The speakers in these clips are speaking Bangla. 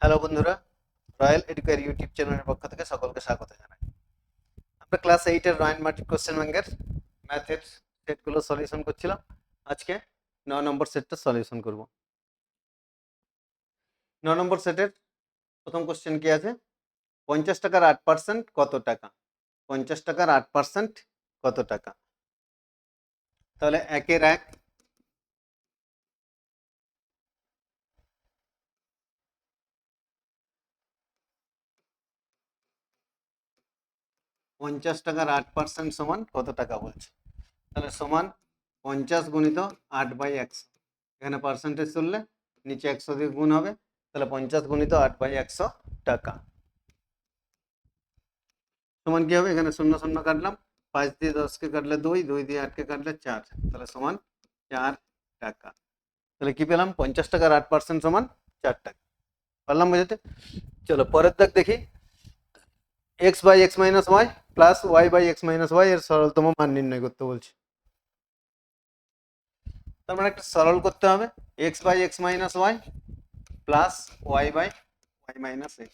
হ্যালো বন্ধুরা, রয়্যাল এডুকেয়ার ইউটিউব চ্যানেলের পক্ষ থেকে সকলকে স্বাগত জানাই। আমরা ক্লাস 8-এর রয়্যাল ম্যাট্রিক কোশ্চেন ব্যাংকের ম্যাথের সেটগুলো সলিউশন করছিলাম। আজকে 9 নম্বর সেটটা সলিউশন করব। 9 নম্বর সেটের প্রথম কোশ্চেন কি আছে? 50 টাকার 8% কত টাকা? 50 টাকার 8% কত টাকা? তাহলে একের এক, 50 টাকার 8% সমান কত টাকা বলছে? তাহলে সমান 50 গুণিত 8/100। এখানে পার্সেন্টেজ তুললে নিচে 100 দিয়ে গুণ হবে, তাহলে 50 গুণিত 8/100 টাকা সমান কি হবে? এখানে শূন্য শূন্য কাটলাম, 5 দিয়ে 10কে কাটলে 2, 2 দিয়ে 8কে কাটলে 4, তাহলে সমান 4 টাকা। তাহলে কি পেলাম? 50 টাকার 8% সমান 4 টাকা। পারলাম বোঝাতে? চলো পরের দাগ দেখি। x/x - y plus y/x - y এর সরলতম মান নির্ণয় করতে বলছে। তার মানে একটা সরল করতে হবে, x/x - y plus y/y - x।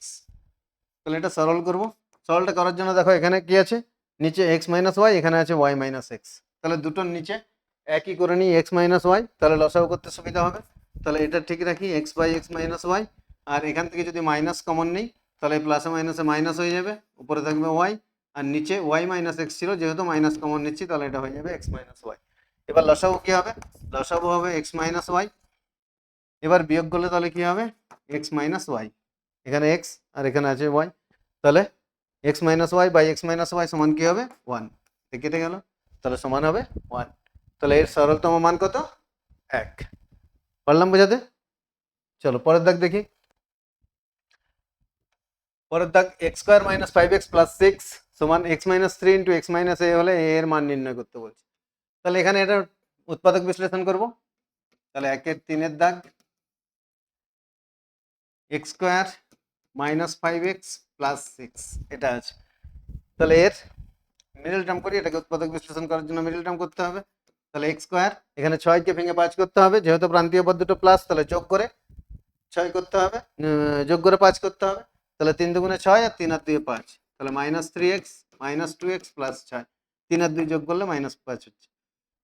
তাহলে এটা সরল করব। সরলটা করার জন্য দেখো এখানে কি আছে, নিচে x - y, এখানে আছে y - x। তাহলে দুটোর নিচে একই করে নিই x - y, তাহলে লসাগু করতে সুবিধা হবে। তাহলে এটা ঠিক রাখি x/x - y, আর এখান থেকে যদি মাইনাস কমন নেই তাহলে প্লাসে মাইনাসে মাইনাস হয়ে যাবে, উপরে থাকবে y, আর নিচে y - x ছিল, যেহেতু মাইনাস কমন নিচ্ছি তাহলে এটা হয়ে যাবে x - y। এবার লসাগু কি হবে? লসাগু হবে x - y। এবার বিয়োগ করলে তাহলে কি হবে? x - y, এখানে x আর এখানে আছে y, তাহলে x - y by x - y সমান কি হবে? 1। কেটে গেল, তাহলে সমান হবে 1। তাহলে এর সরলতম মান কত? 1। পারলাম বোঝাতে? চলো পরের দাগ দেখি। পরের দাগ, x² - 5x + 6 সমান x - 3 × x - a হলে a এর মান নির্ণয় করতে বলছে। তাহলে এখানে এটা উৎপাদক বিশ্লেষণ করব। তাহলে 1-এর 3-এর দাগ, x² - 5x + 6 এটা আছে। তাহলে এর মিডল টার্ম করি, এটাকে উৎপাদক বিশ্লেষণ করার জন্য মিডল টার্ম করতে হবে। তাহলে x², এখানে 6কে ভেঙে 5 করতে হবে, যেহেতু প্রান্তীয় পদ দুটো প্লাস, তাহলে যোগ করে 6 করতে হবে, যোগ করে 5 করতে হবে। তাহলে 3 দুগুণে 6 আর 3 আর 2 5, তাহলে -3x - 2x + 6, 3 আর 2 যোগ করলে -5 হচ্ছে।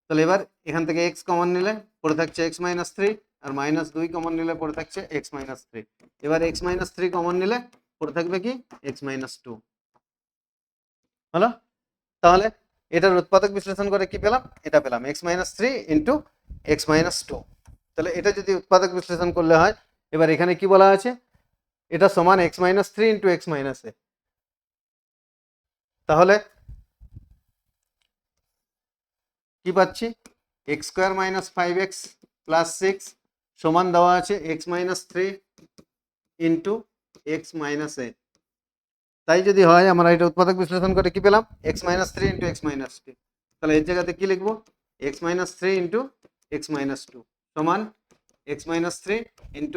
তাহলে এবার এখান থেকে x কমন নিলে পড়ে থাকছে x - 3, আর -2 কমন নিলে পড়ে থাকছে x - 3। এবার x - 3 কমন নিলে পড়ে থাকবে কি? x - 2। হলো? তাহলে এটার উৎপাদক বিশ্লেষণ করে কি পেলাম? এটা পেলাম x - 3 × x - 2। তাহলে এটা যদি উৎপাদক বিশ্লেষণ করলে হয়, এবার এখানে কি বলা আছে? এটা সমান x - 3 × x - a। তাহলে কি পাচ্ছি? x² - 5x + 6 সমান দেওয়া আছে x - 3 × x - a। তাই যদি হয়, আমরা এটা উৎপাদক বিশ্লেষণ করে কি পেলাম? x - 3 × x - 2। তাহলে এর জায়গাতে কি লিখবো? x - 3 × x - 2 সমান x - 3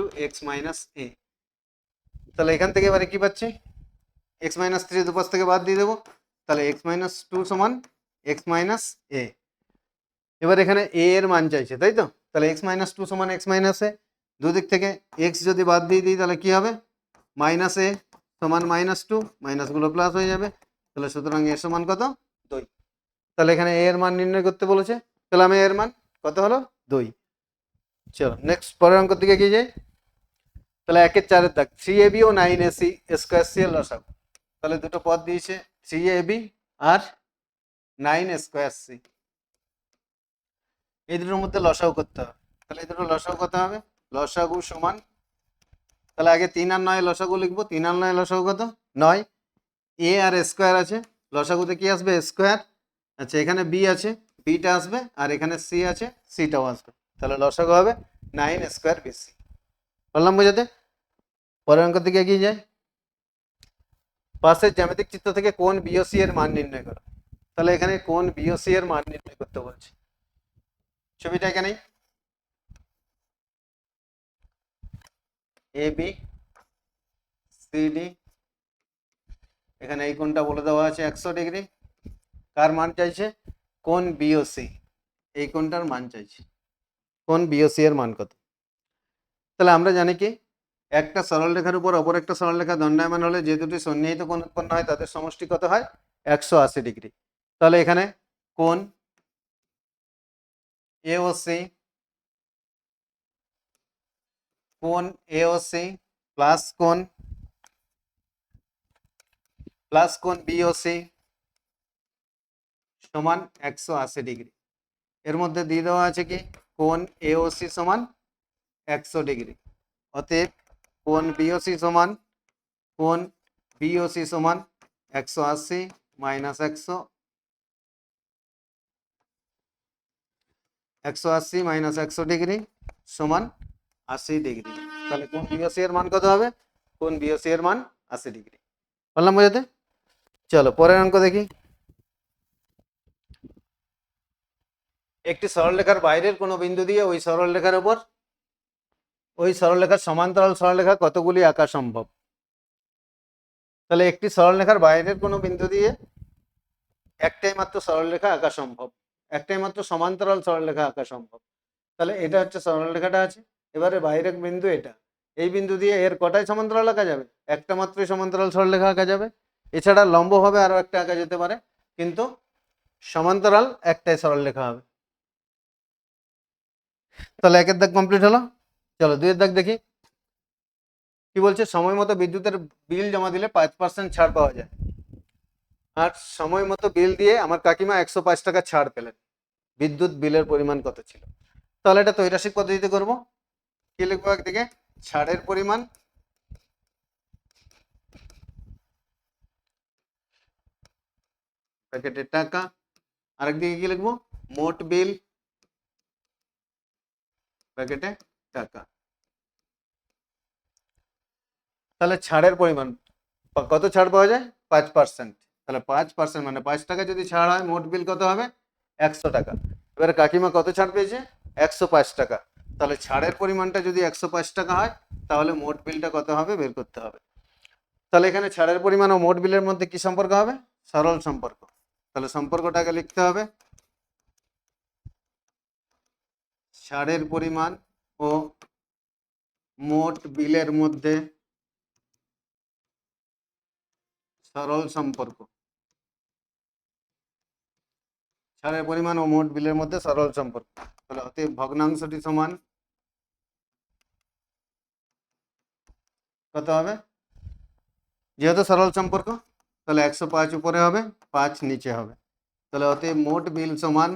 × x - a। তাহলে এখান থেকে এবারে কি পাচ্ছি? x - 3 দুপাশ থেকে বাদ দিয়ে দেবো, তাহলে x - 2 সমান x - a। এবার এখানে a এর মান চাইছে, তাই তো? তাহলে x - 2 সমান x - a। দুদিক থেকে x যদি বাদ দিয়ে দিই তাহলে কি হবে? -a সমান -2, মাইনাসগুলো প্লাস হয়ে যাবে। তাহলে সুতরাং এর সমান কত? 2। তাহলে এখানে a এর মান নির্ণয় করতে বলেছে, পেলাম a এর মান কত হলো? 2। চলো নেক্সট পরের অঙ্কের দিকে এগিয়ে যাই। তাহলে 1-এর 4-এর দাগ, 3ab ও 9ac স্কয়ার সি এর লসাগু। তাহলে দুটো পদ দিয়েছে 3ab আর 9 স্কয়ার সি, এই দুটোর মধ্যে লসাগু করতে হবে। তাহলে এই দুটো লসাগু কত হবে? লসাগু সমান, তাহলে আগে 3 আর 9 লসাগু লিখবো। 3 আর 9 লসাগু কত? 9। এ আর স্কোয়ার আছে, লসাগুতে কি আসবে? স্কোয়ার। আচ্ছা, এখানে বি আছে, বিটা আসবে, আর এখানে সি আছে, সিটাও আসবে। তাহলে লসাগু হবে 9 স্কোয়ার বিসি। বললাম বোঝাতে? পরের অঙ্কের দিকে এগিয়ে যায়। পাশের জ্যামিতিক চিত্র থেকে কোণ বিওসি এর মান নির্ণয় করো। তাহলে এখানে কোণ বিওসি এর মান নির্ণয় করতে বলছে। ছবিটা এখানেই এ বি সি ডি, এখানে এই কোণটা বলে দেওয়া আছে 100 ডিগ্রি। কার মান চাইছে? কোণ বিওসি, এই কোণটার মান চাইছে। কোণ বিওসি এর মান কত? তাহলে আমরা জানি কি একটা সরলরেখার উপর অপর একটা সরলরেখা দণ্ডায়মান হলে যে দুটি সন্নিহিত কোণ উৎপন্ন হয় তাদের সমষ্টি কত হয়? 180 ডিগ্রি। তাহলে এখানে কোণ এওসি, কোণ এওসি প্লাস কোণ বিওসি সমান 180 ডিগ্রি। এর মধ্যে দিয়ে দেওয়া আছে কি কোণ এওসি সমান 100 ডিগ্রি। অতএব কোণ বিওসি সমান 180 মাইনাস 100, 180 মাইনাস 100 ডিগ্রি সমান 80 ডিগ্রি। তাহলে কোণ বিওসি এর মান কত হবে? কোণ বিওসি এর মান 80 ডিগ্রি। বললাম বোঝাতে? চলো পরের অঙ্ক দেখি। একটি সরলরেখার বাইরের কোনো বিন্দু দিয়ে ওই সরলরেখার উপর ওই সরলরেখার সমান্তরাল সরলরেখা কতগুলি আঁকা সম্ভব? তাহলে একটি সরলরেখার বাইরের কোনো বিন্দু দিয়ে একটাই মাত্র সরলরেখা আঁকা সম্ভব, একটাই মাত্র সমান্তরাল সরলরেখা আঁকা সম্ভব। তাহলে এটা হচ্ছে সরলরেখাটা আছে, এবারে বাইরের বিন্দু এটা, এই বিন্দু দিয়ে এর কটাই সমান্তরাল আঁকা যাবে? একটা মাত্রই সমান্তরাল সরলরেখা আঁকা যাবে। এছাড়া লম্বভাবে আরো একটা আঁকা যেতে পারে, কিন্তু সমান্তরাল একটাই সরলরেখা হবে। তাহলে একের দাগ কমপ্লিট হলো। চলো দুইয়ের দাগ দেখি কি বলছে। সময় মতো বিদ্যুতের বিল জমা দিলে 5% ছাড় পাওয়া যায়। আর সময় মতো বিল দিয়ে আমার কাকিমা 105 টাকা ছাড় পেলেন। বিদ্যুৎ বিলের পরিমাণ কত ছিল? তাহলে এটা ত্রৈরাসিক পদ্ধতিতে করব। কি লিখবো? একদিকে ছাড়ের পরিমাণ প্যাকেটের টাকা, আরেকদিকে কি লিখবো? মোট বিল প্যাকেটে টাকা। তাহলে ছাড়ের পরিমাণ কত ছাড় পাওয়া যায়? 5%। তাহলে 5% মানে 5 টাকা যদি ছাড় হয়, মোট বিল কত হবে? 100 টাকা। এবারে কাকিমা কত ছাড় পেয়েছে? 105 টাকা। তাহলে ছাড়ের পরিমাণটা যদি 105 টাকা হয়, তাহলে মোট বিলটা কত হবে বের করতে হবে। তাহলে এখানে ছাড়ের পরিমাণ ও মোট বিলের মধ্যে কি সম্পর্ক হবে? সরল সম্পর্ক। তাহলে সম্পর্কটাকে লিখতে হবে, ছাড়ের পরিমাণ ও মোট বিলের মধ্যে সরল সম্পর্ক। ছাড়ের পরিমাণ ও মোট বিলের মধ্যে সরল সম্পর্ক। তাহলে অতএব ভগ্নাংশটি সমান কত হবে? যেহেতু সরল সম্পর্ক, তাহলে 105 উপরে হবে, 5 নিচে হবে। তাহলে অতএব মোট বিল সমান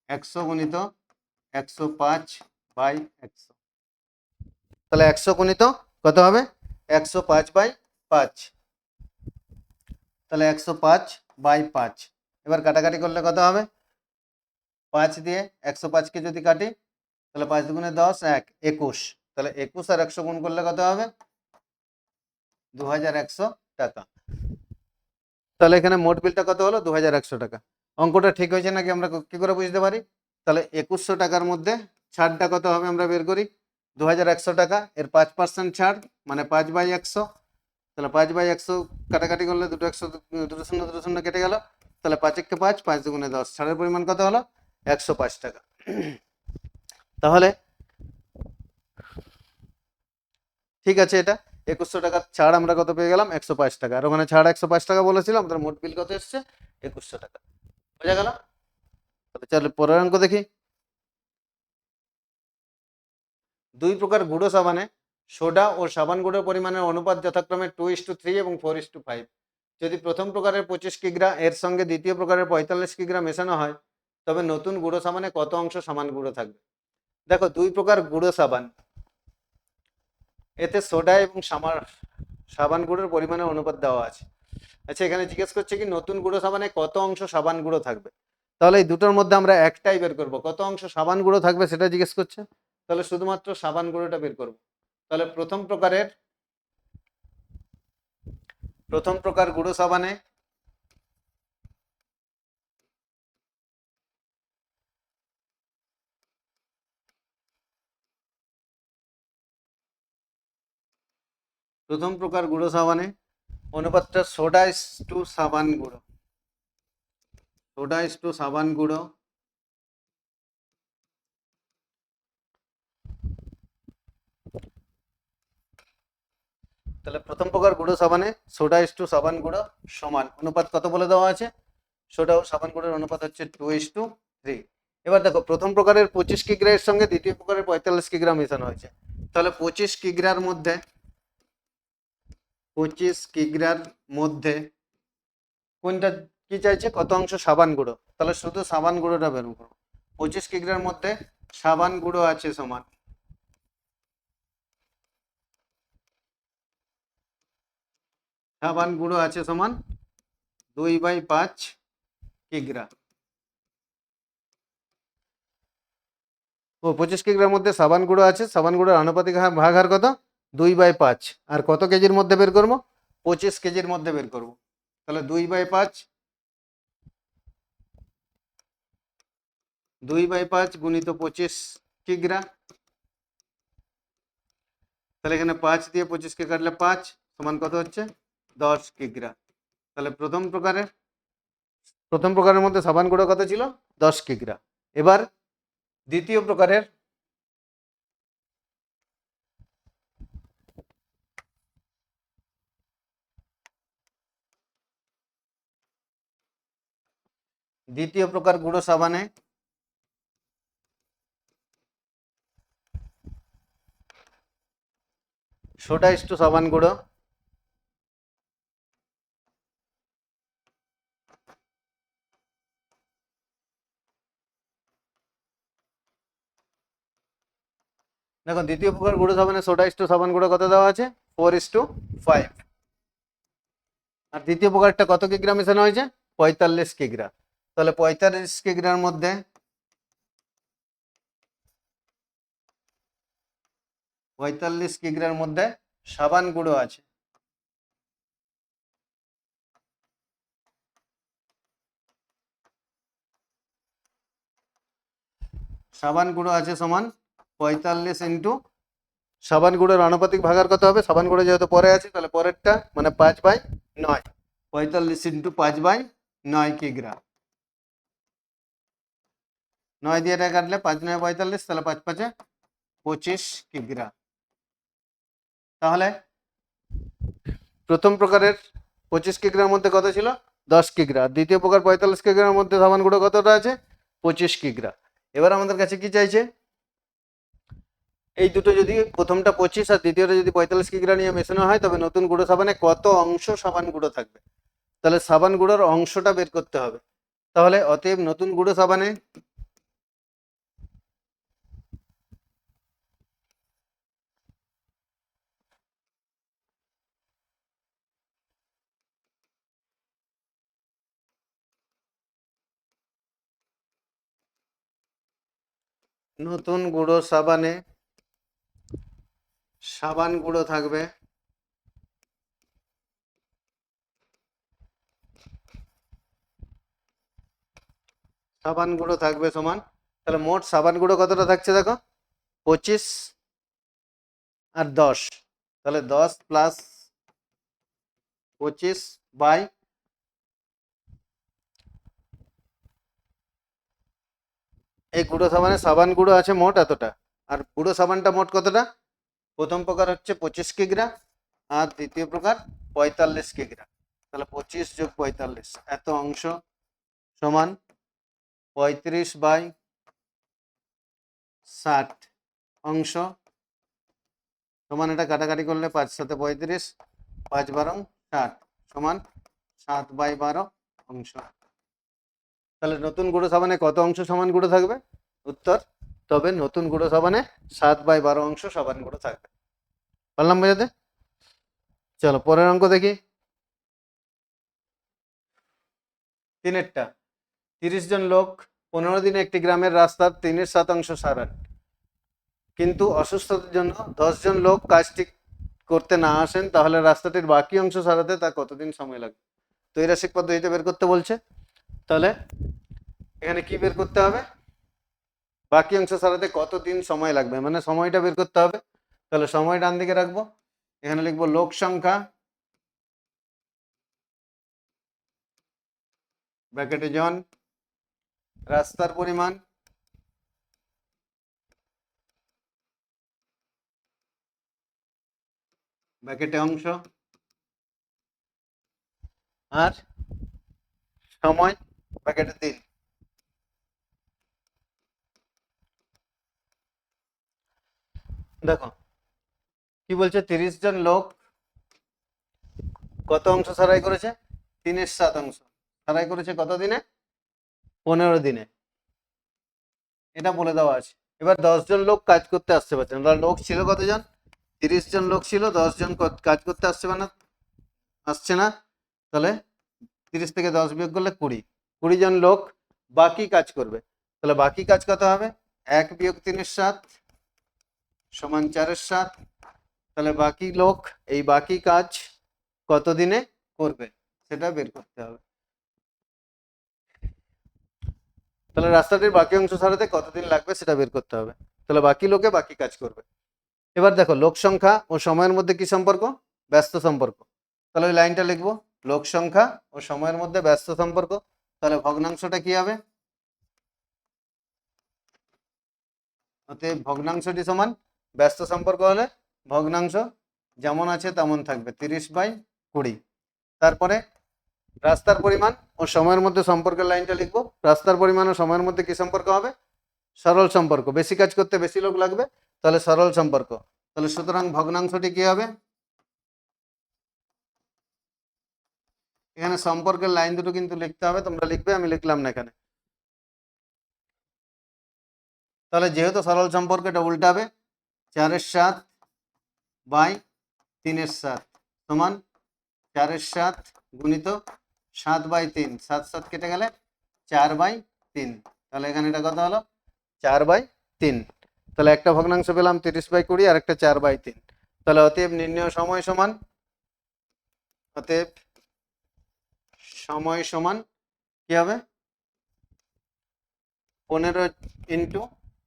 100 গুণিত 105 বাই 100। তাহলে 100 গুণিত কত হবে? 105 বাই 5। তাহলে 105 বাই 5। এবার কাটাকাটি করলে কত হবে? 5 দিয়ে 105কে যদি কাটি, তাহলে 5 দুগুণে 10, 1 21। তাহলে 21 আর 100 গুণ করলে কত হবে? 2100 টাকা। তাহলে এখানে মোট বিলটা কত হলো? 2100 টাকা। অঙ্কটা ঠিক হয়েছে নাকি আমরা কি করে বুঝতে পারি? তাহলে 2100 টাকার মধ্যে ছাড়টা কত হবে আমরা বের করি। 2100 টাকা, এর 5% ছাড় মানে 5 বাই 100। তাহলে 5 বাই 100 কাটাকাটি করলে দুটো 100, দুটো শূন্য কেটে গেল। তাহলে 5 একে 5, 5 দুগুণে 10, ছাড়ের পরিমাণ কত হলো? 105 টাকা। তাহলে ঠিক আছে, এটা 2100 টাকা ছাড় আমরা কত পেয়ে গেলাম? 105 টাকা। আর ওখানে ছাড় 105 টাকা বলেছিলাম, তার মোট বিল কত এসছে? 2100 টাকা। বোঝা গেল? চলো পরের অঙ্ক দেখি। দুই প্রকার গুঁড়ো সাবানে সোডা ও সাবান গুঁড়োর পরিমাণের অনুপাত যথাক্রমে 2:3 এবং 4:5। যদি প্রথম প্রকারের 25 কিগ্রা এর সঙ্গে দ্বিতীয় প্রকারের 45 কিগ্রা মেশানো হয়, তবে নতুন গুঁড়ো সাবানে কত অংশ সাবান গুঁড়ো থাকবে? দেখো, দুই প্রকার গুঁড়ো সাবান, এতে সোডা এবং সাবান গুঁড়োর পরিমাণের অনুপাত দেওয়া আছে। আচ্ছা, এখানে জিজ্ঞেস করছে কি নতুন গুঁড়ো সাবানে কত অংশ সাবান গুঁড়ো থাকবে। তাহলে এই দুটোর মধ্যে আমরা একটাই বের করব, কত অংশ সাবান গুঁড়ো থাকবে সেটা জিজ্ঞেস করছে। তাহলে শুধুমাত্র সাবান গুঁড়োটা বের করব। তাহলে প্রথম প্রকার গুঁড়ো সাবানে অনুপাতটা সোডা ইস টু সাবান গুঁড়ো, তাহলে প্রথম প্রকার গুঁড়ো সাবানে সোডা ইস টু সাবান গুঁড়ো সমান, অনুপাত কত বলে দেওয়া আছে, সোডা ও সাবান গুঁড়োর অনুপাত হচ্ছে 2:3। এবার দেখো প্রথম প্রকারের 25 কিগ্রার সঙ্গে দ্বিতীয় প্রকারের 45 কিগ্রা মেশানো হয়েছে, তাহলে 25 কিগ্রার মধ্যে কোনটা কি চাইছে, কত অংশ সাবান গুঁড়ো, তাহলে শুধু সাবান গুঁড়োটা বের করো। 25 কিগ্রার মধ্যে সাবান গুঁড়ো আছে সমান, সাবান গুঁড়ো আছে সমান 2/5 কিগ্রা। ও 25 কিগ্রার মধ্যে সাবান গুঁড়ো আছে, সাবান গুঁড়োর আনুপাতিক ভাগ হার কত, 2/5, আর কত কেজির মধ্যে বের করবো, 25 কেজির মধ্যে বের করবো, তাহলে 2/5 গুণিত 25 কিগ্রা, তাহলে এখানে 5 দিয়ে 25কে কাটলে 5 সমান কত হচ্ছে 10 কিগ্রা। তাহলে প্রথম প্রকারের মধ্যে সাবান গুঁড়ো কত ছিল, 10 কিগ্রা। এবার দ্বিতীয় প্রকারের গুঁড়ো সাবানে সোডা ইস টু সাবান গুঁড়ো দেখো দ্বিতীয় প্রকার গুঁড়ো সাবানে সোডা ইস টু সাবান গুঁড়ো কত দেওয়া আছে, 4:5, আর দ্বিতীয় প্রকারটা কত কিগ্রা মেশানো হয়েছে, 45 কিগ্রা। তাহলে 45 কিগ্রার মধ্যে সাবান গুঁড়ো আছে, সাবান গুঁড়ো আছে সমান 45 ইন্টু সাবান গুঁড়োর আনুপাতিক ভাগার কত হবে, সাবান গুঁড়ো যেহেতু পরে আছে তাহলে পরেরটা মানে 5/9, 45 ইন্টু 5/9 কিগ্রা। 9 দিয়ে এটা কাটলে 5×9 45, তাহলে 5×5 25 কিগ্রা। তাহলে প্রথম প্রকারের 25 কিগ্রার মধ্যে কত ছিল, 10 কিগ্রা, দ্বিতীয় প্রকার 45 কিগ্রার মধ্যে সাবান গুঁড়ো কতটা আছে, 25 কিগ্রা। এবার আমাদের কাছে কি চাইছে, এই দুটো যদি প্রথমটা 25 আর দ্বিতীয়টা যদি 45 কিগ্রা নিয়ে মেশানো হয় তবে নতুন গুঁড়ো সাবানে কত অংশ সাবান গুঁড়ো থাকবে, তাহলে সাবান গুঁড়োর অংশটা বের করতে হবে। তাহলে অতএব নতুন গুঁড়ো সাবানে সাবান গুঁড়ো থাকবে সমান, তাহলে মোট সাবান গুঁড়ো কতটা থাকছে দেখো, 25 আর 10, তাহলে 10 প্লাস 25 বাই এই গুঁড়ো সাবানে সাবান গুঁড়ো আছে মোট এতটা, আর গুঁড়ো সাবানটা মোট কতটা, প্রথম প্রকার হচ্ছে 25 কিগ্রা আর দ্বিতীয় প্রকার 45 কিগ্রা, তাহলে 25 যোগ 45 এত অংশ সমান 35/60 অংশ সমান, এটা কাটাকাটি করলে 5 7 35, 5 12 60 সমান 7/12 অংশ। তাহলে নতুন গুঁড়ো সাবানে কত অংশ সাবান গুঁড়ো থাকবে, উত্তর, তবে নতুন গুঁড়ো সাবানে 7/12 অংশ সাবান গুঁড়ো থাকবে। পারলাম বোঝাতে? চলো পরের অঙ্ক দেখি। 3-এরটা, 30 জন লোক 15 দিনে একটি গ্রামের রাস্তার 3/7 সারান, কিন্তু অসুস্থতার জন্য 10 জন লোক কাজটি করতে না আসেন, তাহলে রাস্তাটির বাকি অংশ সারাতে তা কতদিন সময় লাগবে, ত্রৈরাশিক পদ্ধতিতে বের করতে বলছে। তাহলে এখানে কি বের করতে হবে, বাকি অংশ সারাতে কতদিন সময় লাগবে, মানে সময়টা বের করতে হবে। তাহলে সময় ডান দিকে রাখবো, এখানে লিখবো লোক সংখ্যা ব্র্যাকেটে জন, রাস্তার পরিমাণ ব্র্যাকেটে অংশ আর সময় ব্র্যাকেটে 3। দেখো কি বলছে, 30 জন লোক কত অংশ সারাই করেছে? 3/7 অংশ সারাই করেছে কত দিনে? 15 দিনে, এটা বলে দেওয়া আছে। এবার 10 জন লোক কাজ করতে আসতে পারছে না, লোক ছিল কতজন? 30 জন লোক ছিল, 10 জন কাজ করতে আসছে না, তাহলে 30 থেকে 10 বিয়োগ করলে 20 জন লোক বাকি কাজ করবে। তাহলে বাকি কাজ কত হবে? 1 বিয়োগ 3/7 সমান 4/7। তাহলে বাকি লোক এই বাকি কাজ কত দিনে করবে সেটা বের করতে হবে। তাহলে রাস্তাটির বাকি অংশ সারাতে কতদিন লাগবে সেটা বের করতে হবে। তাহলে বাকি লোকে বাকি কাজ করবে। এবার দেখো লোক সংখ্যা ও সময়ের মধ্যে কি সম্পর্ক? ব্যস্ত সম্পর্ক। তাহলে ওই লাইনটা লিখবো, লোক সংখ্যা ও সময়ের মধ্যে ব্যস্ত সম্পর্ক। তাহলে ভগ্নাংশটা কি হবে? অতএব ভগ্নাংশটি সমান ব্যস্ত সম্পর্ক হলে ভগ্নাংশ যেমন আছে তেমন থাকবে, 30/20। তারপরে রাস্তার পরিমাণ ও সময়ের মধ্যে সম্পর্কের লাইনটা লিখবো। রাস্তার পরিমাণ ও সময়ের মধ্যে কি সম্পর্ক হবে? সরল সম্পর্ক। বেশি কাজ করতে বেশি লোক লাগবে, তাহলে সরল সম্পর্ক। তাহলে সুতরাং ভগ্নাংশটি কি হবে? এখানে সম্পর্কের লাইন দুটো কিন্তু লিখতে হবে, তোমরা লিখবে, আমি লিখলাম না এখানে। তাহলে যেহেতু সরল সম্পর্ক এটা উল্টাবে, 4/7/3/7 সমান 4/7 গুণিত 7/3, 7 কেটে গেলে 4/3। তাহলে এখানে এটা কত হলো? 4/3। তাহলে একটা ভগ্নাংশ পেলাম 30/20 আর একটা 4/3। তাহলে অতএব নির্ণয় সময় সমান, অতএব সময় সমান কি হবে? 15 ইন্টু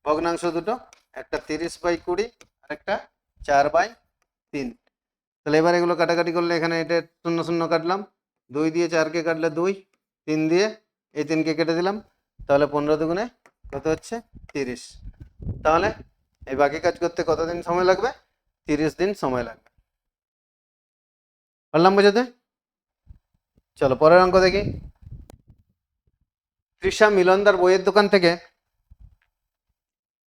ভগ্নাংশ দুটো, একটা 30/20 আর একটা 4/3। তাহলে এবার এগুলো কাটাকাটি করলে এখানে এটা 0 0 কাটলাম, 2 দিয়ে 4কে কাটলে 2, 3 দিয়ে এই 3কে কেটে দিলাম। তাহলে 15 দুগুণে কত হচ্ছে? 30। তাহলে এই বাকি কাজ করতে কতদিন সময় লাগবে? 30 দিন সময় লাগবে। পারলাম বোঝাতে? চলো পরের অঙ্ক দেখি। তৃষা মিলনদার বইয়ের দোকান থেকে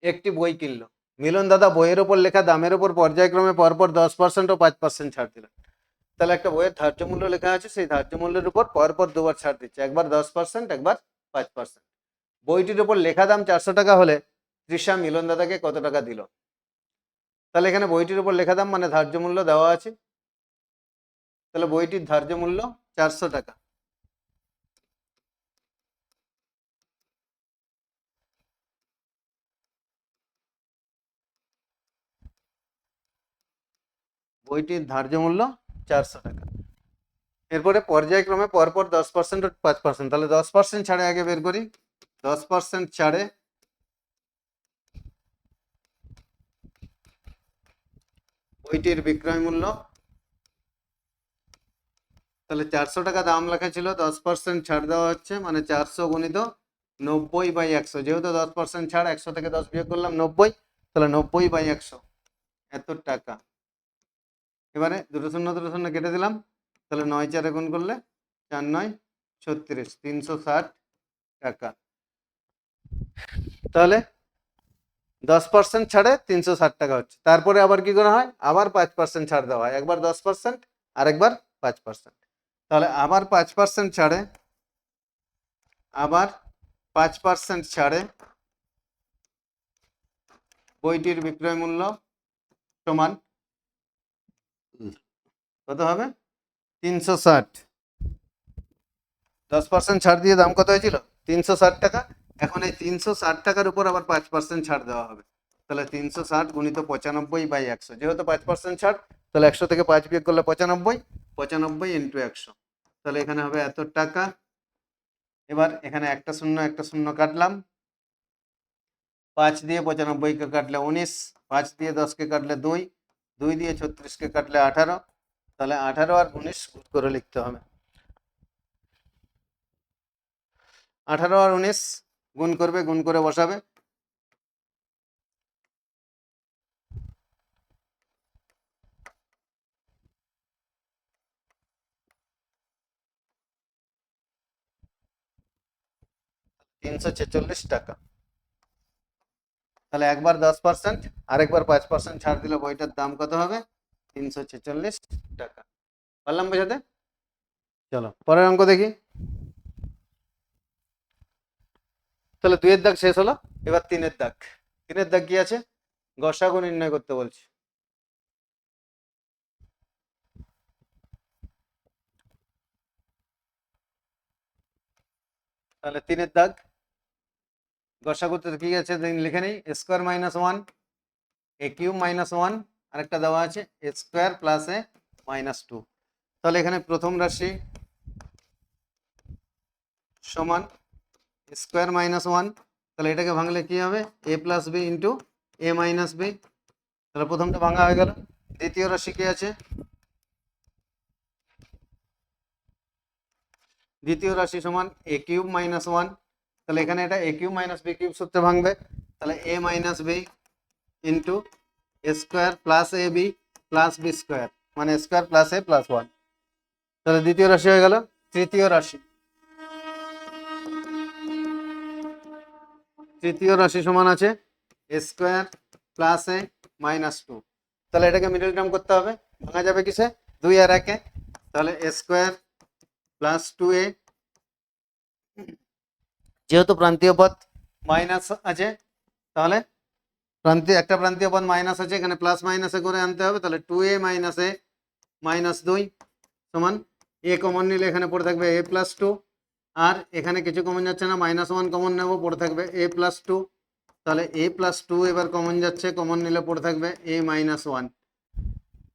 একটি বই কিনলো। মিলন দাদা বইয়ের ওপর লেখা দামের ওপর পর্যায়ক্রমে পরপর 10% ও 5% ছাড় দিলেন। তাহলে একটা বইয়ের ধার্য মূল্য লেখা আছে, সেই ধার্য মূল্যের উপর পরপর দুবার ছাড় দিচ্ছে, একবার 10%, একবার 5%। বইটির উপর লেখা দাম 400 টাকা হলে তৃষা মিলন দাদাকে কত টাকা দিল? তাহলে এখানে বইটির উপর লেখা দাম মানে ধার্য মূল্য দেওয়া আছে, তাহলে বইটির ধার্য মূল্য 400 টাকা। বইটির ধার্য মূল্য 400 টাকা। এরপরে পর্যায়ক্রমে পরপর 10% ও 5%, তাহলে 10% ছাড়ে আগে বের করি। 10% ছাড়ে বইটির বিক্রয় মূল্য, তাহলে 400 টাকা দাম লেখা ছিল, 10% ছাড় দেওয়া হচ্ছে মানে 400 গুণিত 90/100। যেহেতু 10% ছাড়, 100 থেকে 10 বিয়োগ করলাম 90, তাহলে 90/100 এত টাকা। এবারে দুটো শূন্য কেটে দিলাম, তাহলে 9 4 গুণ করলে 4 9 36, 360 টাকা। তাহলে 10% ছাড়ে 360 টাকা হচ্ছে। তারপরে আবার কি করা হয়? আবার 5% ছাড় দেওয়া হয়, একবার 10% আর একবার 5%। তাহলে আবার 5% ছাড়ে, আবার 5% ছাড়ে বইটির বিক্রয় মূল্য সমান কত হবে? 360। 10% ছাড় দিয়ে দাম কত হয়েছিল? 360 টাকা। এখন এই 360 টাকার উপর আবার 5% ছাড় দেওয়া হবে, তাহলে 360 গুণিত 95/100। যেহেতু 5% ছাড়, তাহলে 100 থেকে 5 বিয়োগ করলে 95, 95 ইন্টু 100, তাহলে এখানে হবে এত টাকা। এবার এখানে একটা শূন্য কাটলাম, 5 দিয়ে 95কে কাটলে 19, 5 দিয়ে 10কে কাটলে 2, 2 দিয়ে 36কে কাটলে 18, তাহলে 18 আর 19 গুণ করে লিখতে হবে। 18 আর 19 গুণ করবে, গুণ করে বসাবে। 346 টাকা। তাহলে একবার 10%, আরেকবার 5% ছাড় দিলে বইটার দাম কত হবে? 346 টাকা। পারলাম বোঝাতে? চলো পরের অঙ্ক দেখি। তাহলে 2 এর দাগ শেষ হলো, এবার 3 এর দাগ। 3 এর দাগ কি আছে? গসাগু নির্ণয় করতে বলছি। তাহলে 3 এর দাগ গসাগুতে কি আছে লিখে নেই, স্কোয়ার মাইনাস 1 এ কিউব মাইনাস 1 আরেকটা দেওয়া আছে এ স্কোয়ার প্লাস এ মাইনাস 2। তাহলে এখানে প্রথম রাশি সমান স্কোয়ার মাইনাস 1, তাহলে এটাকে ভাঙলে কি হবে? এ প্লাস বি ইন্টু এ মাইনাস বি। তাহলে প্রথমটা ভাঙা হয়ে গেল। দ্বিতীয় রাশি কি আছে? দ্বিতীয় রাশি সমান এ কিউব মাইনাস 1, তাহলে এখানে এটা A cube minus B cube সূত্রে ভাঙবে। তাহলে A minus B into square plus A B plus B square, মানে স্কোয়ার প্লাস এ প্লাস 1। তাহলে দ্বিতীয় রাশি হয়ে গেল। তৃতীয় রাশি, তৃতীয় রাশি সমান আছে স্কোয়ার প্লাস এ মাইনাস 2। তাহলে এটাকে মিডল টার্ম করতে হবে, ভাঙা যাবে কিসে? 2 আর 1 এ। তাহলে স্কোয়ার প্লাস 2a, যেহেতু প্রান্তীয় পদ মাইনাস আছে তাহলে একটা প্রান্তীয় পদ মাইনাস আছে, এখানে প্লাস মাইনাসে করে আনতে হবে। তাহলে 2a মাইনাস এ মাইনাস 2 সমান এ কমন নিলে এখানে পড়ে থাকবে এ প্লাস 2, আর এখানে কিছু কমন যাচ্ছে না, মাইনাস 1 কমন নেব, পড়ে থাকবে এ প্লাস 2। তাহলে এ প্লাস 2 এবার কমন যাচ্ছে, কমন নিলে পড়ে থাকবে এ মাইনাস 1।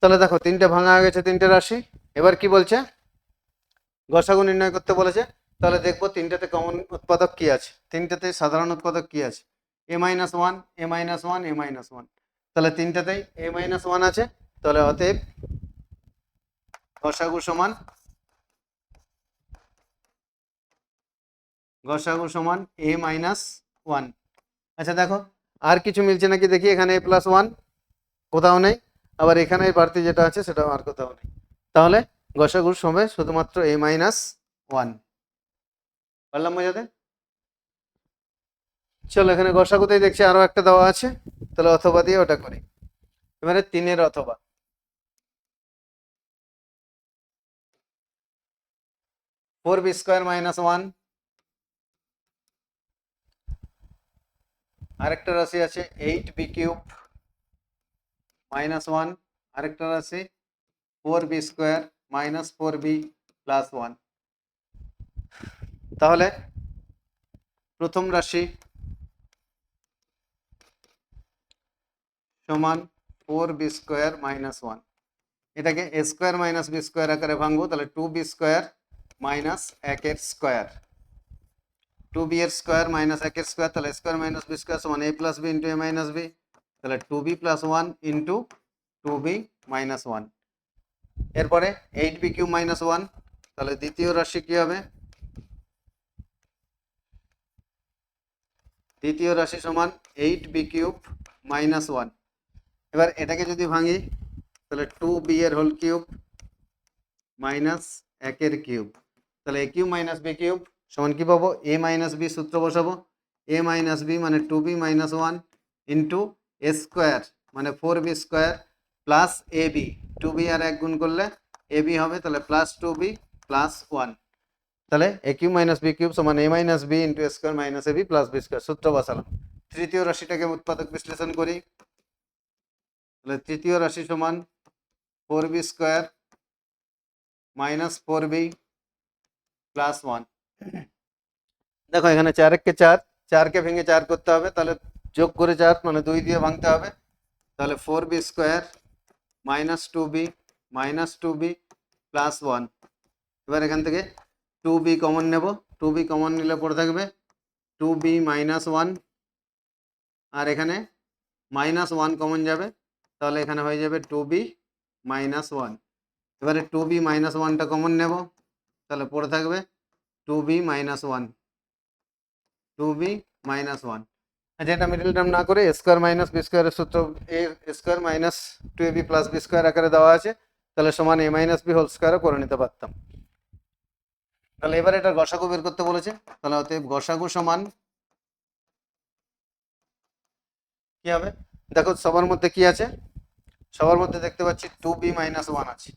তাহলে দেখো তিনটে ভাঙা হয়ে গেছে, তিনটে রাশি। এবার কি বলছে? গসাগু নির্ণয় করতে বলেছে। তাহলে দেখবো তিনটাতে কমন উৎপাদক কি আছে, তিনটাতে সাধারণ উৎপাদক কি আছে? এ মাইনাস 1 এ মাইনাস 1 এ মাইনাস 1। তাহলে তিনটাতেই এ মাইনাস 1 আছে, তাহলে অতএব গসাগু সমান এ মাইনাস 1। আচ্ছা দেখো আর কিছু মিলছে নাকি দেখি। এখানে এ প্লাস 1 কোথাও নেই, আবার এখানে বাড়তি যেটা আছে সেটাও আর কোথাও নেই। তাহলে গসাগুর সময় শুধুমাত্র এ মাইনাস 1। পারলাম বোঝাতে? চলো এখানে গসাগুতেই দেখছি আরো একটা দেওয়া আছে, তাহলে অথবা দিয়ে ওটা করি। এবারে 3 অথবা। ফোর বি স্কোয়ার মাইনাস 1, আরেকটা রাশি আছে 8b কিউব মাইনাস 1, আরেকটা রাশি 4b square minus 4b plus 1। তাহলে প্রথম রাশি সমান 4b স্কোয়ার মাইনাস 1, এটাকে এ স্কোয়ার মাইনাস বি স্কোয়ার আকারে ভাঙবো। তাহলে 2b স্কোয়ার মাইনাস 1 এর স্কোয়ার, 2b এর স্কোয়ার মাইনাস 1 এর স্কোয়ার। তাহলে স্কোয়ার মাইনাস বি স্কোয়ার সমান এ প্লাস বি ইন্টু এ মাইনাস বি। তাহলে 2b plus 1 into 2b minus 1। এরপরে 8b কিউব মাইনাস 1, তাহলে দ্বিতীয় রাশি কি হবে? দ্বিতীয় রাশি সমান 8b কিউব মাইনাস 1। এবার এটাকে যদি ভাঙি তাহলে 2b এর হোল কিউব মাইনাস 1 এর কিউব। তাহলে এ কিউব মাইনাস বি কিউব সমান কি পাবো? এ মাইনাস বি সূত্র বসাবো। এ মাইনাস বি মানে 2b মাইনাস 1 ইন্টু এ স্কোয়ার মানে 4b square plus A B, 2b আর 1 গুণ করলে এ বি হবে, তাহলে প্লাস 2b প্লাস 1। তাহলে এ কিউব মাইনাস বি কিউব সমান A minus B into A square minus A B plus B square, সূত্র বসালাম। তৃতীয় রাশিটাকে উৎপাদক বিশ্লেষণ করি। তাহলে তৃতীয় রাশি সমান 4b square minus 4b plus 1। দেখো এখানে 4 1 কে 4, 4 কে ভেঙে 4 করতে হবে, তাহলে যোগ করে 4 মানে 2 দিয়ে ভাঙতে হবে। তাহলে 4b square minus 2b plus 1। এবার এখান থেকে 2b কমন নেব, 2b কমন নিলে পড়ে থাকবে 2b মাইনাস 1, আর এখানে মাইনাস 1 কমন যাবে, তাহলে এখানে হয়ে যাবে 2b মাইনাস 1। এবারে 2b মাইনাস 1টা কমন নেব, তাহলে পড়ে থাকবে 2b মাইনাস 1, 2b মাইনাস 1। আচ্ছা এটা মিডল টার্ম না করে স্কোয়ার মাইনাস বি স্কোয়ারের সূত্র A square minus 2ab plus B square আকারে দেওয়া আছে, তাহলে সমান এ মাইনাস বি হোল স্কোয়ারও করে নিতে পারতাম। তাহলে এবার এটা গসাগু বের করতে বলেছে, তাহলে অতএব গসাগু সমান কি হবে? দেখো সবার মধ্যে কি আছে, সবার মধ্যে দেখতে পাচ্ছি 2b-1 আছে,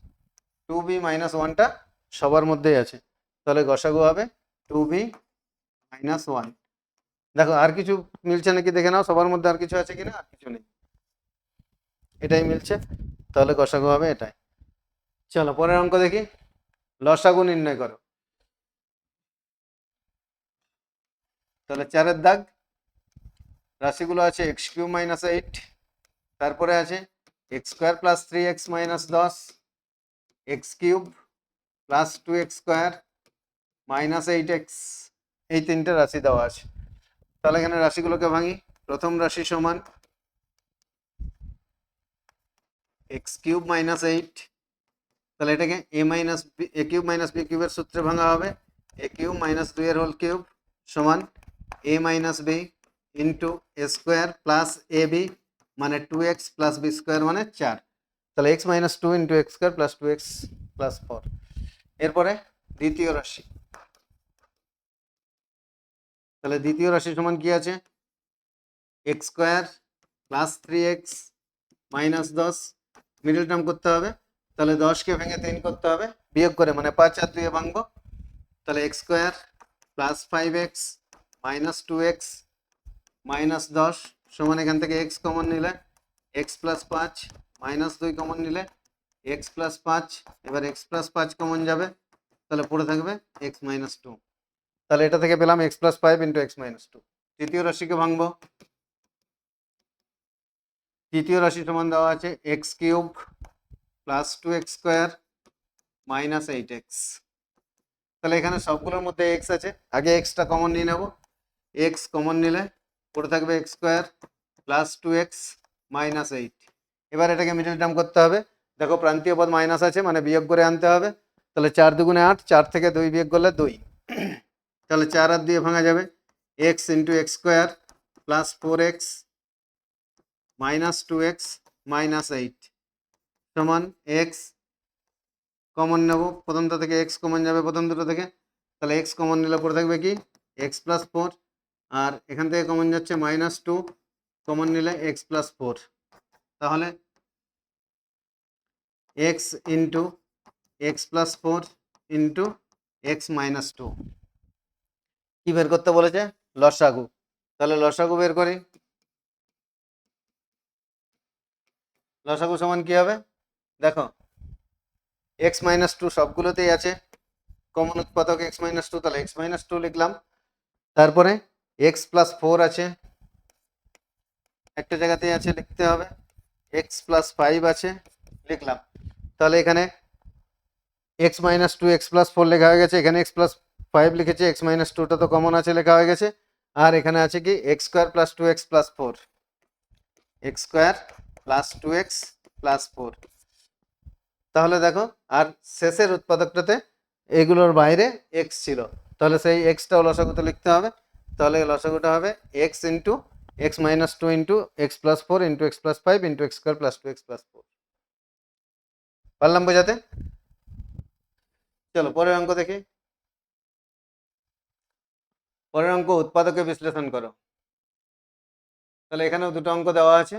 2b-1টা সবার মধ্যেই আছে, তাহলে গসাগু হবে 2b-1। দেখো আর কিছু মিলছে নাকি দেখে নাও, সবার মধ্যে আর কিছু আছে কিনা, আর কিছু নেই, এটাই মিলছে, তাহলে গসাগু হবে এটাই। চলো পরের অঙ্ক দেখি, লসাগু নির্ণয় করো। তাহলে 4-এর দাগ, রাশিগুলো আছে x³ - 8, তারপরে আছে x² + 3x - 10, x³ + 2x² - 8x, এই তিনটে রাশি দেওয়া আছে। তাহলে এখানে রাশিগুলোকে ভাঙি, প্রথম রাশি সমান x³ - 8, তাহলে এটাকে a³ - b³ এর সূত্রে ভাঙা হবে, a³ - 2 এর হোল কিউব সমান a - b into a² + ab মানে 2x + b² মানে 4, তাহলে x - 2 ইন্টু x² + 2x + 4। এরপরে দ্বিতীয় রাশি, তাহলে দ্বিতীয় রাশি সমান কি আছে, x² + 3x - 10, মিডল টার্ম করতে হবে, তাহলে 10কে ভেঙে 3 করতে হবে, বিয়োগ করে মানে 5 আর 2 ভাঙবো, তাহলে x² + 5x - 2x - 10 সমান এখান থেকে x কমন নিলে x + 5 - 2 কমন নিলে x + 5, এবার x + 5 কমন যাবে, তাহলে পড়ে থাকবে x - 2, তাহলে এটা থেকে পেলাম x + 5 ইন্টু x - 2। তৃতীয় রাশিকে ভাঙবো, তৃতীয় রাশি সমান দেওয়া আছে x³ + 2x² - 8x, তাহলে এখানে সবগুলোর মধ্যে x আছে, আগে xটা কমন নিয়ে নেব, x কমন নিলে পড়ে থাকবে x² + 2x - 8, এবার এটাকে মিডল টার্ম করতে হবে, দেখো প্রান্তীয় পদ মাইনাস আছে মানে বিয়োগ করে আনতে হবে, তাহলে 4 দুগুণে 8, 4 থেকে 2 বিয়োগ করলে 2, তাহলে 4 আর 2 ভাঙা যাবে, x into x² + 4x - 2x - 8 সমান x কমন নেব, প্রথমটা থেকে x কমন যাবে প্রথম দুটো থেকে, তাহলে x কমন নিলে পড়ে থাকবে কি x + 4, আর এখান থেকে কমন যাচ্ছে -2 কমন নিলে x + 4, তাহলে x into x + 4 into x - 2 কি বের করতে বলেছে, লসাগু, তাহলে লসাগু বের করি, লসাগু সমান কি হবে, দেখো x - 2 সবগুলোতেই আছে, কমন উৎপাদক x - 2, তাহলে x - 2 লিখলাম, তারপরে x + 4 আছে, একটা জায়গাতেই আছে লিখতে হবে, x + 5 আছে লিখলাম, তাহলে এখানে x - 2 x + 4 লেখা হয়ে গেছে, এখানে x + 5 লিখেছে, x - 2টা তো কমন আছে লেখা হয়ে গেছে, আর এখানে আছে কি x² + 2x + 4, x² + 2x + 4, তাহলে দেখো আর শেষের উৎপাদকটাতে এগুলোর বাইরে x ছিল, তাহলে সেই xটাও লসাগুতে লিখতে হবে, তাহলে লসাগুটা হবে x into x - 2 into x + 4 into x + 5 into x² + 2x + 4, পারলাম বোঝাতে? চলো পরের অঙ্ক দেখি, পরের অঙ্ক উৎপাদকে বিশ্লেষণ করো, তাহলে এখানেও দুটো অঙ্ক দেওয়া আছে,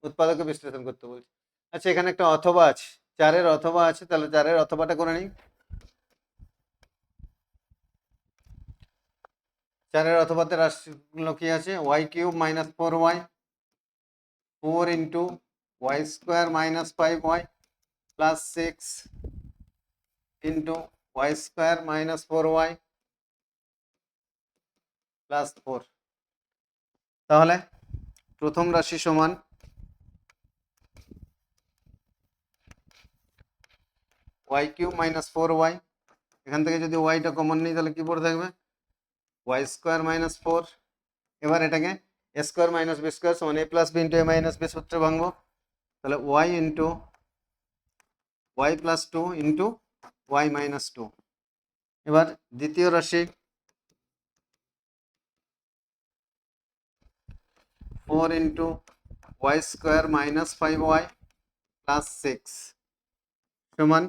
উৎপাদকে বিশ্লেষণ করতে বলছি। আচ্ছা এখানে একটা অথবা আছে, 4-এর অথবা আছে, তাহলে 4-এর অথবাটা করে নিই, 4-এর অথবাতে রাশিগুলো কি আছে, y³ - 4y, 4 into y² - 5y plus 6 into y² - 4y plus 4, তাহলে প্রথম রাশি সমান y³ - 4y, এখান থেকে যদি ওয়াইটা কমন নিই তাহলে কি পড়ে থাকবে y² - 4, এবার এটাকে a² - b² সমান a + b into a - b সূত্রে ভাঙবো, তাহলে y into y + 2 into y - 2, এবার দ্বিতীয় রাশি 4 ইন্টু y² - 5y প্লাস 6 সমান,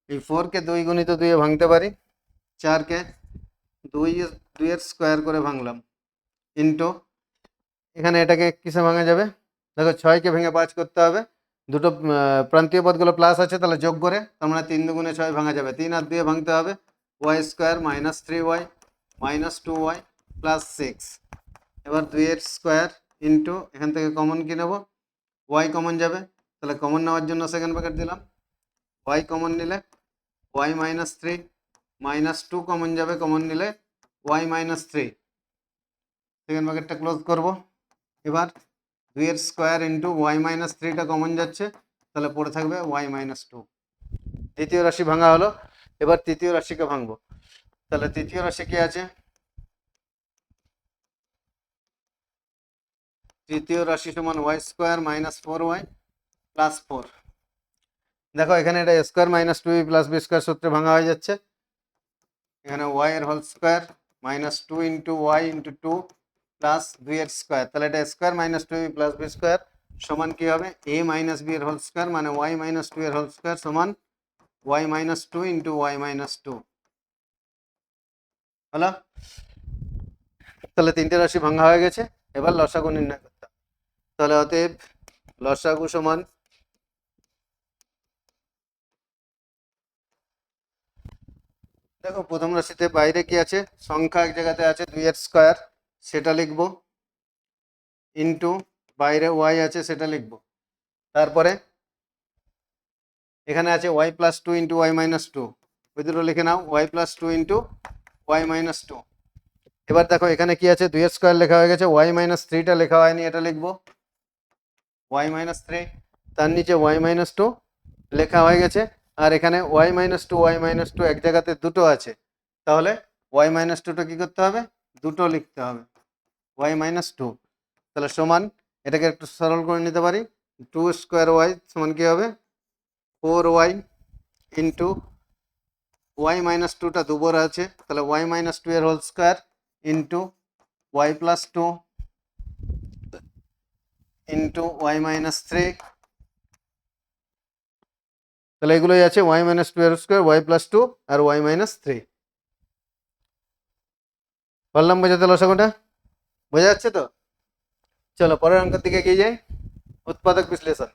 এই 4কে 2 গুণিত 2 ভাঙতে পারি, 4কে 2 এর স্কোয়ার করে ভাঙলাম ইন্টু এখানে এটাকে কিসে ভাঙা যাবে, দেখো 6কে ভেঙে 5 করতে হবে, দুটো প্রান্তীয় পদগুলো প্লাস আছে তাহলে যোগ করে, তার মানে 3 দুগুণে 6 ভাঙা যাবে, 3 আর 2 ভাঙতে হবে, y square minus 3y minus 2y plus 6। এবার 2 এর স্কোয়ার ইন্টু এখান থেকে কমন কি নেব, ওয়াই কমন যাবে, তাহলে কমন নেওয়ার জন্য সেকেন্ড ব্র্যাকেট দিলাম, ওয়াই কমন নিলে ওয়াই মাইনাস 3 মাইনাস 2 কমন যাবে, কমন নিলে ওয়াই মাইনাস 3, সেকেন্ড ব্র্যাকেটটা ক্লোজ করব। এবার 2 এর স্কোয়ার ইন্টু ওয়াই মাইনাস 3টা কমন যাচ্ছে, তাহলে পড়ে থাকবে ওয়াই মাইনাস 2। দ্বিতীয় রাশি ভাঙা হলো, এবার তৃতীয় রাশিকে ভাঙবো, তাহলে তৃতীয় রাশি কি আছে, তৃতীয় রাশি সমান Y square minus 4y plus 4। দেখো এখানে এটা square minus 2 plus B square সূত্রে ভাঙা হয়ে যাচ্ছে, এখানে ওয়াই এর whole square minus 2 into y into 2 plus 2 এর স্কোয়ার, তাহলে এটা square minus 2 plus B square সমান কি হবে, এ মাইনাস বি এর হোল স্কোয়ার মানে ওয়াই মাইনাস 2 এর হোল স্কোয়ার সমান y minus 2 into Y minus 2 হলো। তাহলে তিনটে রাশি ভাঙা হয়ে গেছে, এবার লসাগু নির্ণয় করতে হবে। তাহলে অতএব লসাগু সমান দেখো প্রথম রাশিতে বাইরে কি আছে, সংখ্যা এক জায়গাতে আছে 2 এর স্কোয়ার, সেটা লিখবো ইন্টু বাইরে ওয়াই আছে সেটা লিখবো, তারপরে এখানে আছে Y plus 2 into Y minus 2, ওই দুটো লিখে নাও, Y plus 2 into Y minus 2। এবার দেখো এখানে কি আছে, 2 এর স্কোয়ার লেখা হয়ে গেছে, ওয়াই মাইনাস 3টা লেখা হয়নি, এটা লিখবো ওয়াই মাইনাস 3, তার নিচে ওয়াই মাইনাস 2 লেখা হয়ে গেছে, আর এখানে ওয়াই মাইনাস 2 ওয়াই মাইনাস 2 এক জায়গাতে দুটো আছে, তাহলে ওয়াই মাইনাস 2টা কি করতে হবে, দুটো লিখতে হবে ওয়াই মাইনাস 2, তাহলে সমান এটাকে একটু সরল করে নিতে পারি, 2 স্কোয়ার ওয়াই সমান কি হবে 4y ইন্টু ওয়াই মাইনাস 2টা দুবার আছে, তাহলে ওয়াই মাইনাস 2 এর whole square into y plus 2 into Y minus 3, তাহলে এগুলোই আছে ওয়াই মাইনাস 2 এর স্কোয়ার ওয়াই প্লাস 2 আর ওয়াই মাইনাস 3। বললাম বোঝাতে লসাগুটা, বোঝা যাচ্ছে তো? চলো পরের অঙ্কের দিকে এগিয়ে যাই, উৎপাদক বিশ্লেষণ।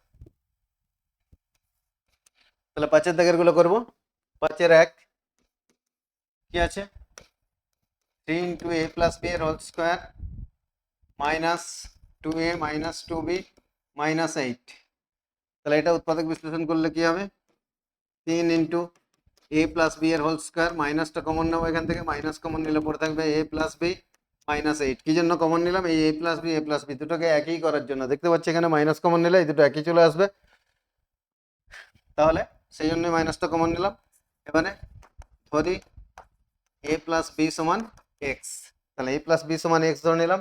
তাহলে 5 এর দাগের গুলো করবো, 5 এর 1 কি আছে 3 ইন্টু এ প্লাস বি এর whole square minus 2a minus 2b minus 8, তাহলে এটা উৎপাদক বিশ্লেষণ করলে কি হবে, 3 ইন্টু এ প্লাস বি এর হোল স্কোয়ার, মাইনাসটা কমন নেবো এখান থেকে, মাইনাস কমন নিলে পড়ে থাকবে এ প্লাস বি মাইনাস 8। কি জন্য কমন নিলাম, এই এ প্লাস বি দুটোকে একই করার জন্য, দেখতে পাচ্ছি এখানে মাইনাস কমন নিলে এই দুটো একই চলে আসবে, তাহলে সেই জন্যই মাইনাসটা কমন নিলাম। এবারে ধরি এ প্লাস বি সমান এক্স, তাহলে এ প্লাস বি সমান এক্স ধরে নিলাম,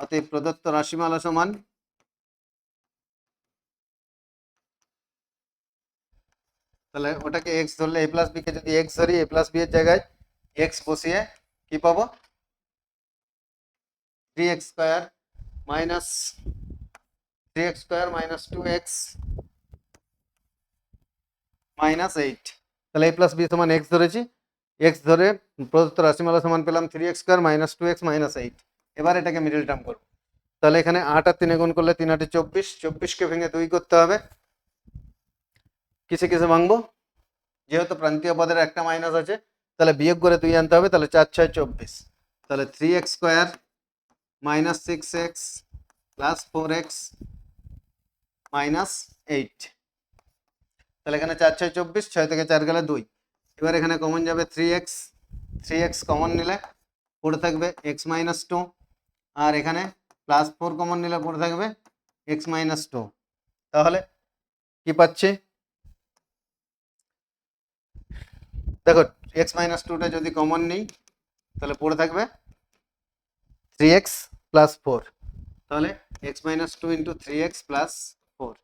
অতএব প্রদত্ত রাশিমালা সমান তাহলে ওটাকে এক্স ধরলে এ প্লাস বি কে যদি এক্স ধরি, এ প্লাস বি এর জায়গায় এক্স বসিয়ে কি পাবো 3x square minus 3x square minus 2x minus 8, তাহলে এ প্লাস বি সমান এক্স ধরেছি, এক্স ধরে প্রদত্ত রাশিমালা সমান পেলাম 3x square minus 2x minus 8। এবার এটাকে মিডল টার্ম করবো, তাহলে এখানে 8 আর 3 গুণ করলে 3 8 24, 24কে ভেঙে 2 করতে হবে, কিসে কিসে ভাঙবো, যেহেতু প্রান্তীয় পদের একটা মাইনাস আছে তাহলে বিয়োগ করে 2 আনতে হবে, তাহলে 4 6 24, তাহলে 3x square minus 6x plus 4x minus 8, তাহলে এখানে 4 6 24, 6 থেকে 4 গেলে 2, এবার এখানে কমন যাবে 3x কমন নিলে পড়ে থাকবে x মাইনাস 2, আর এখানে প্লাস 4 কমন নিলে পড়ে থাকবে x মাইনাস 2, তাহলে কি পাচ্ছি দেখো x মাইনাস 2টা যদি কমন নিই তাহলে পড়ে থাকবে 3x প্লাস 4, তাহলে x minus 2 into 3x plus 4।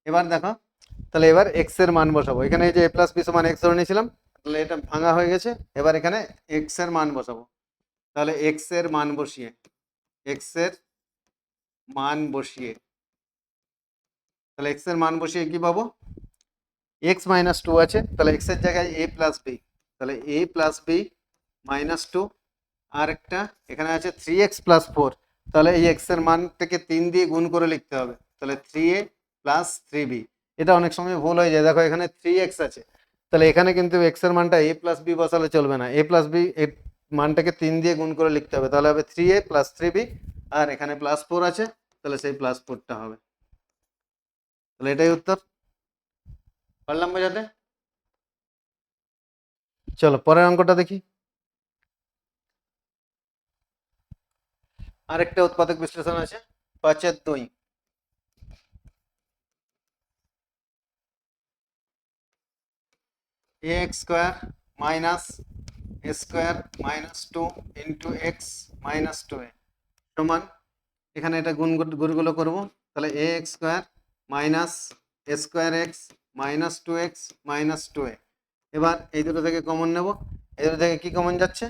এবার দেখো তাহলে এবার x এর মান বসাবো, এখানে এই যে a প্লাস বি সমান x ধরে নিয়েছিলাম, তাহলে এটা ভাঙা হয়ে গেছে, এবার এখানে x এর মান বসাবো, তাহলে x এর মান বসিয়ে তাহলে x এর মান বসিয়ে কি পাবো, x মাইনাস 2 আছে, তাহলে x এর জায়গায় a প্লাস বি, তাহলে a প্লাস বি -2 আর একটা এখানে আছে 3x + 4, তাহলে এই x এর মানটাকে 3 দিয়ে গুণ করে লিখতে হবে, তাহলে 3a + 3b। এটা অনেক সময় ভুল হয়ে যায়, দেখো এখানে 3x আছে, তাহলে এখানে কিন্তু x এর মানটা a + b বসালে চলবে না, a + b এর মানটাকে 3 দিয়ে গুণ করে লিখতে হবে, তাহলে হবে 3a + 3b, আর এখানে +4 আছে, তাহলে সেই +4টা হবে। তাহলে এটাই উত্তর। পারলাম বোঝাতে? চলো পরের অঙ্কটা দেখি। আরেকটা উৎপাদক বিশ্লেষণ আছে 5/2। ax² - a² - 2 × x - 2a সমান, এখানে এটা গুণগুলো করব, তাহলে ax² - a²x - 2x - 2a। এবার এই দুটো থেকে কমন নেব, এই দুটো থেকে কি কমন যাচ্ছে,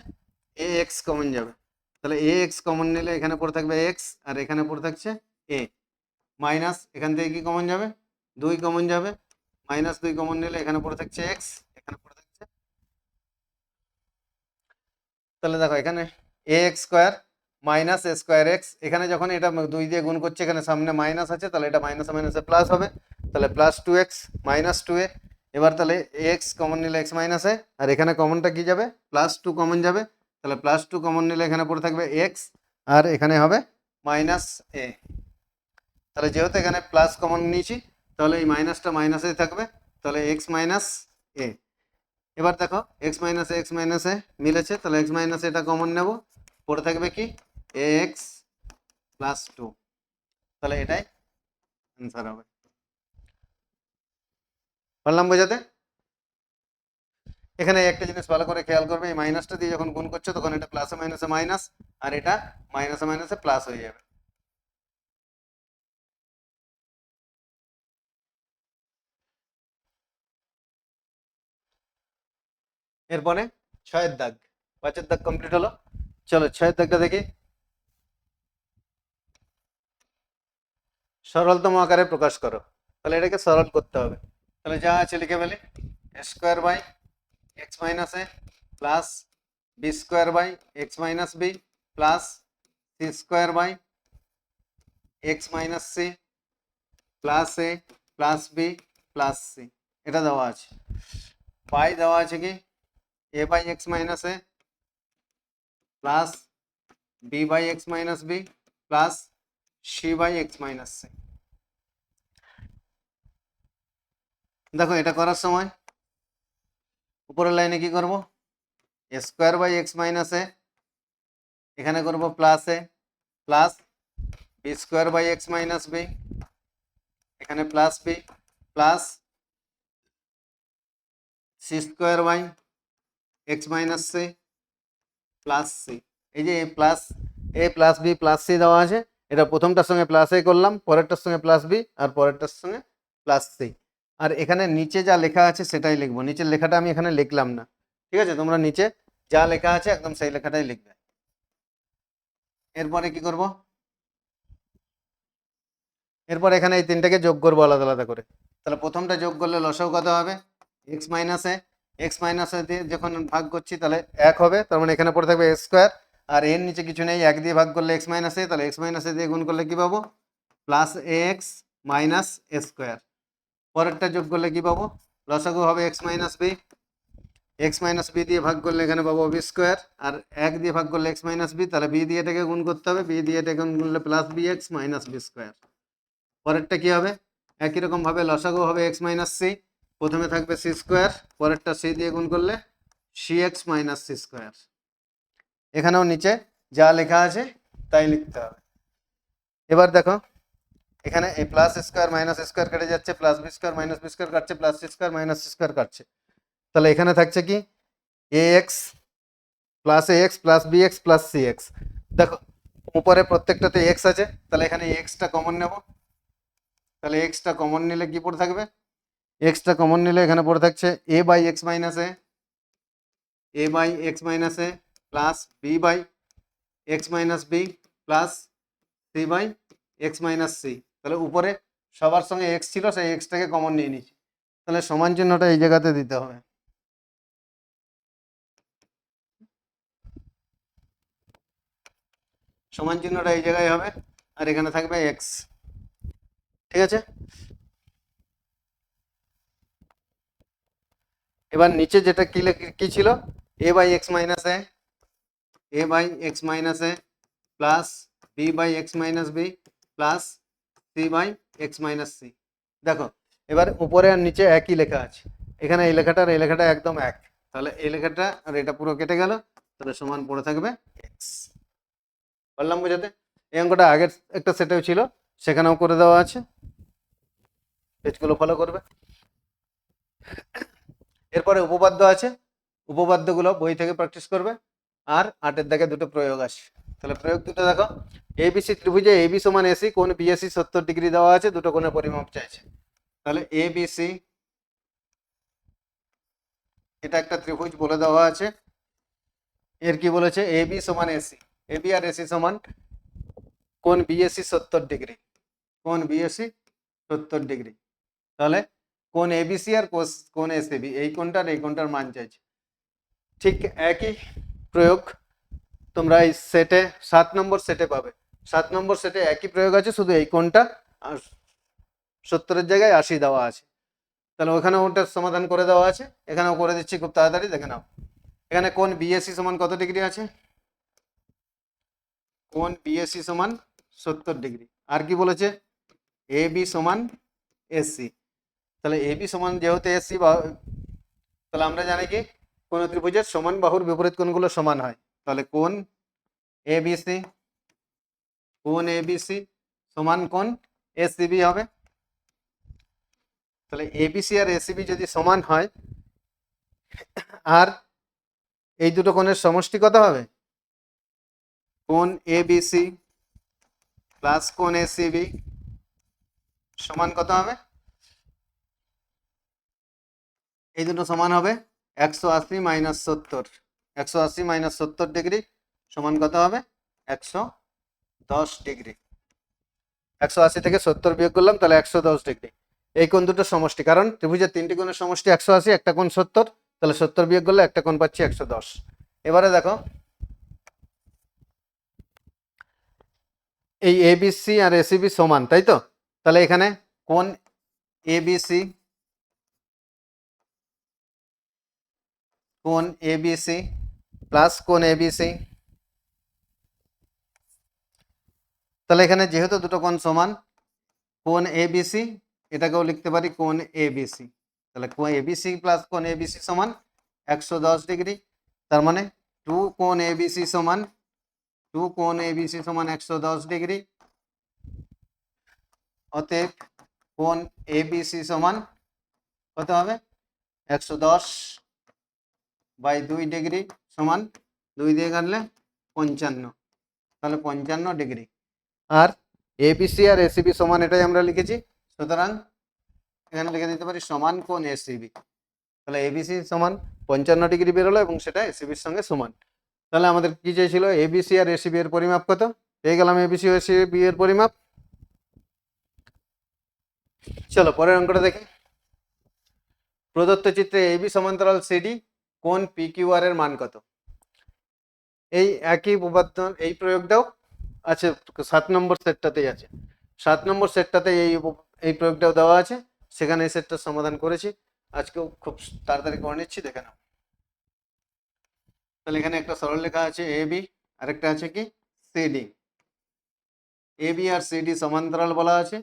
ax কমন যাবে, তাহলে ax কমন নিলে এখানে পড়ে থাকবে x, আর এখানে পড়ে থাকছে a, মাইনাস এখান থেকে কি কমন যাবে, 2 কমন যাবে, -2 কমন নিলে এখানে পড়ে থাকছে x, এখানে পড়ে থাকছে, তাহলে দেখো এখানে ax² - a²x, এখানে যখন এটা 2 দিয়ে গুণ করছে, এখানে সামনে মাইনাস আছে, তাহলে এটা মাইনাসে মাইনাসে প্লাস হবে, তাহলে +2x - 2a। এবার তাহলে ax কমন নিলে x মাইনাসে, আর এখানে কমনটা কি যাবে, +2 কমন যাবে, তাহলে +2 কমন নিলে এখানে পড়ে থাকবে x, আর এখানে হবে -a। তাহলে যেহেতু এখানে প্লাস কমন নিয়েছি, তাহলে এই মাইনাসটা মাইনাসেই থাকবে, তাহলে x - a। এবার দেখো x - x - মিলেছে, তাহলে x - এটা কমন নেব, পড়ে থাকবে কি ax + 2, তাহলে এটাই অ্যান্সার হবে। পারলাম বোঝাতে? এখানে একটা জিনিস ভালো করে খেয়াল করবে, এই মাইনাসটা দিয়ে যখন গুণ করছো তখন এটা প্লাসে মাইনাসে মাইনাস, আর এটা মাইনাসে মাইনাসে প্লাস হয়ে যাবে। এরপরে 6-এর দাগ, 5-এর দাগ কমপ্লিট হলো। চলো 6-এর দাগটা দেখি। সরলতম আকারে প্রকাশ করো, তাহলে এটাকে সরল করতে হবে, তাহলে যা আছে লিখে ফেলি, a² / x - a plus b² / x - b plus c² / x - c plus a plus b plus c, এটা দেওয়া আছে। বাই দেওয়া আছে কি a/x - a plus b/x - b plus c/x - c। দেখো এটা করার সময় উপরের লাইনে কি করব, a² / x - a, এখানে করব plus a plus b² / x - b, এখানে plus b plus c² / x - c plus c। এই যে a plus b plus c দেওয়া আছে, এটা প্রথমটার সঙ্গে প্লাস a করলাম, পরেরটার সঙ্গে প্লাস b, আর পরেরটার সঙ্গে প্লাস c। আর এখানে নিচে যা লেখা আছে সেটাই লিখবো, নিচের লেখাটা আমি এখানে লিখলাম না, ঠিক আছে, তোমরা নিচে যা লেখা আছে একদম সেই লেখাটাই লিখবে। এরপরে কি করব, এরপর এখানে এই তিনটাকে যোগ করবো আলাদা আলাদা করে, তাহলে প্রথমটা যোগ করলে লসাগু কত হবে, x - a দিয়ে যখন ভাগ করছি তাহলে 1 হবে, তার মানে এখানে পড়ে থাকবে a², আর এর নিচে কিছু নেই, 1 দিয়ে ভাগ করলে x - a, তাহলে x - a দিয়ে গুণ করলে কি পাবো, প্লাস ax - a²। পরেরটা যোগ করলে কি পাবো, লসাগু হবে x - b, x - b দিয়ে ভাগ করলে এখানে পাবো b², আর 1 দিয়ে ভাগ করলে x - b, তাহলে b দিয়ে এটাকে গুণ করতে হবে, b দিয়ে এটাকে গুণ করলে প্লাস bx - b²। পরেরটা কি হবে, একই রকম ভাবে লসাগু হবে x - c, প্রথমে থাকবে c², পরেরটা c দিয়ে গুণ করলে cx - c²। এখানেও নিচে যা লেখা আছে তাই লিখতে হবে। এবার দেখো এখানে এই প্লাস স্কোয়ার মাইনাস স্কোয়ার কেটে যাচ্ছে, প্লাস b² - b² কাটছে, প্লাস c² - c² কাটছে, তাহলে এখানে থাকছে কি ax plus ax plus bx plus cx। দেখো উপরে প্রত্যেকটাতে x আছে, তাহলে এখানে এক্সটা কমন নেব, তাহলে এক্সটা কমন নিলে কি পড়ে থাকবে, এক্সটা কমন নিলে এখানে পড়ে থাকছে a/x - a plus b/x - b plus c/x - c। তাহলে উপরে সবার সঙ্গে x ছিল, সেই এক্সটাকে কমন নিয়ে নিচ্ছি, তাহলে সমান চিহ্নটা এই জায়গাতে দিতে হবে। সমান চিহ্নটা এই জায়গায় হবে, আর এখানে থাকবে এক্স। ঠিক আছে, এবার নিচে যেটা কি ছিল, A by X minus A plus B by X minus B plus C by X minus C. দেখো এবার উপরে আর নিচে একই লেখা আছে, এখানে এই লেখাটা আর এই লেখাটা একদম এক, তাহলে এই লেখাটা আর এটা পুরো কেটে গেল, তাহলে সমান পড়ে থাকবে এক্স। বললাম বোঝাতে? এই অঙ্কটা আগের একটা সেটেও ছিল, সেখানেও করে দেওয়া আছে, পেজগুলো ফলো করবে। এরপরে উপপাদ্য আছে, উপপাদ্যগুলো বই থেকে প্র্যাকটিস করবে। আর 8-এর দাগে দুটো প্রয়োগ আছে, তাহলে প্রয়োগ দুটো দেখো। এবিসি ত্রিভুজে এবি সমান এসি, কোণ বিএসি 70 ডিগ্রি দেওয়া আছে, দুটো কোণের পরিমাপ চাইছে। তাহলে এবিসি, এটা একটা ত্রিভুজ বলে দেওয়া আছে, এর কি বলেছে, এবি সমান এসি, এবি আর এসি সমান কোণ বিএসি 70 ডিগ্রি, কোণ বিএসি 70 ডিগ্রি। তাহলে কোণ এবিসি আর কোণ এসিবি, এই কোণটার এই কোণটার মান চাইছে। ঠিক একই প্রয়োগ তোমরা এই সেটে 7 নম্বর সেটে পাবে। 7 নম্বর সেটে একই প্রয়োগ আছে, শুধু এই কোণটা 70-এর জায়গায় 80 দেওয়া আছে। তাহলে ওখানে ওটার সমাধান করে দেওয়া আছে, এখানেও করে দিচ্ছি খুব তাড়াতাড়ি, দেখে নাও। এখানে কোণ বিএসি সমান কত ডিগ্রি আছে, কোণ বিএসি সমান 70 ডিগ্রি। আর কি বলেছে, এ বি সমান এসি। তাহলে এ বি সমান যেহেতু এসি, তাহলে আমরা জানি কি কোন ত্রিভুজের সমান বাহুর বিপরীত কোণগুলো সমান হয়। তাহলে কোণ এবিসি, কোণ এবিসি সমান কোণ এসিবি হবে। তাহলে এবিসি আর এসিবি যদি সমান হয়, আর এই দুটো কোণের সমষ্টি কত হবে, কোণ এবিসি প্লাস কোণ এসিবি সমান কত হবে, এই দুটো সমান হবে 180 মাইনাস 70, 180 মাইনাস 70 ডিগ্রি সমান কত হবে, 110 ডিগ্রি। 180 থেকে 70 বিয়োগ করলাম, তাহলে 110 ডিগ্রি। এই কোণ দুটো সমষ্টি, কারণ ত্রিভুজের তিনটি কোণের সমষ্টি 180, একটা কোণ 70, তাহলে 70 বিয়োগ করলে একটা কোণ পাচ্ছি 110। এবারে দেখো এই এবিসি আর এসিবি সমান, তাই তো? তাহলে এখানে কোণ এবিসি, কোণ এবিসি প্লাস কোণ এবিসি, তাহলে এখানে যেহেতু দুটো কোণ সমান, কোণ এবিসি এটাকেও লিখতে পারি কোণ এবিসি, তাহলে কোণ এবিসি প্লাস কোণ এবিসি সমান 110 ডিগ্রি। তার মানে 2 কোণ এবিসি সমান 110 ডিগ্রি। অতএব কোণ এবিসি সমান কত হবে, 110 বাই 2 ডিগ্রি সমান 2 দিয়ে কাটলে 55, তাহলে 55 ডিগ্রি। আর এবিসি আর এসিবি সমান, এটাই আমরা লিখেছি, সুতরাং এখানে লিখে দিতে পারি সমান কোণ এসিবি। তাহলে এবিসি সমান 55 ডিগ্রি বেরোলো, এবং সেটা এসিবির সঙ্গে সমান। তাহলে আমাদের কি চেয়েছিল, এবিসি আর এসিবি এর পরিমাপ কত, পেয়ে গেলাম এবিসি ও এসিবি এর পরিমাপ। চলো পরের অঙ্কটা দেখি। প্রদত্ত চিত্রে এবি সমান্তরাল সিডি, কোণ পিকিউআর এর মান কত। এই একই উপপাদ্য, এই প্রয়োগটাও আছে 7 নম্বর সেটটাতেই আছে, 7 নম্বর সেটটাতে এই প্রয়োগটাও দেওয়া আছে, সেখানে এই সেটটার সমাধান করেছি, আজকেও খুব তাড়াতাড়ি করে নিচ্ছি, দেখে নাও। তাহলে এখানে একটা সরলরেখা আছে এবি, আরেকটা আছে কি সিডি। এবি আর সিডি সমান্তরাল বলা আছে,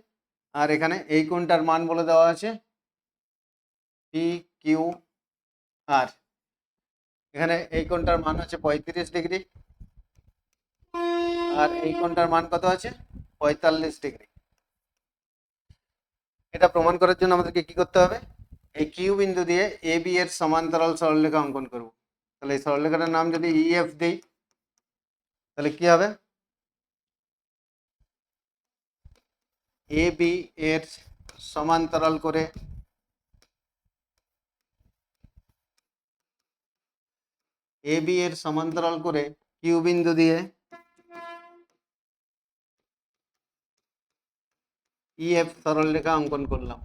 আর এখানে এই কোণটার মান বলে দেওয়া আছে পি কিউ আর। এখানে এই কোণটার মান হচ্ছে 35 ডিগ্রি, আর এই কোণটার মান কত আছে, 45 ডিগ্রি। এটা প্রমাণ করার জন্য আমাদেরকে কি করতে হবে, এই কিউ বিন্দু দিয়ে এ বি এর সমান্তরাল সরলরেখা অঙ্কন করব। তাহলে এই সরলরেখাটার নাম যদি ইএফ দিই, তাহলে কি হবে, এ বি এর সমান্তরাল করে এ বি এর সমান্তরাল করে কিউ বিন্দু দিয়ে ইএফ সরলরেখা অঙ্কন করলাম,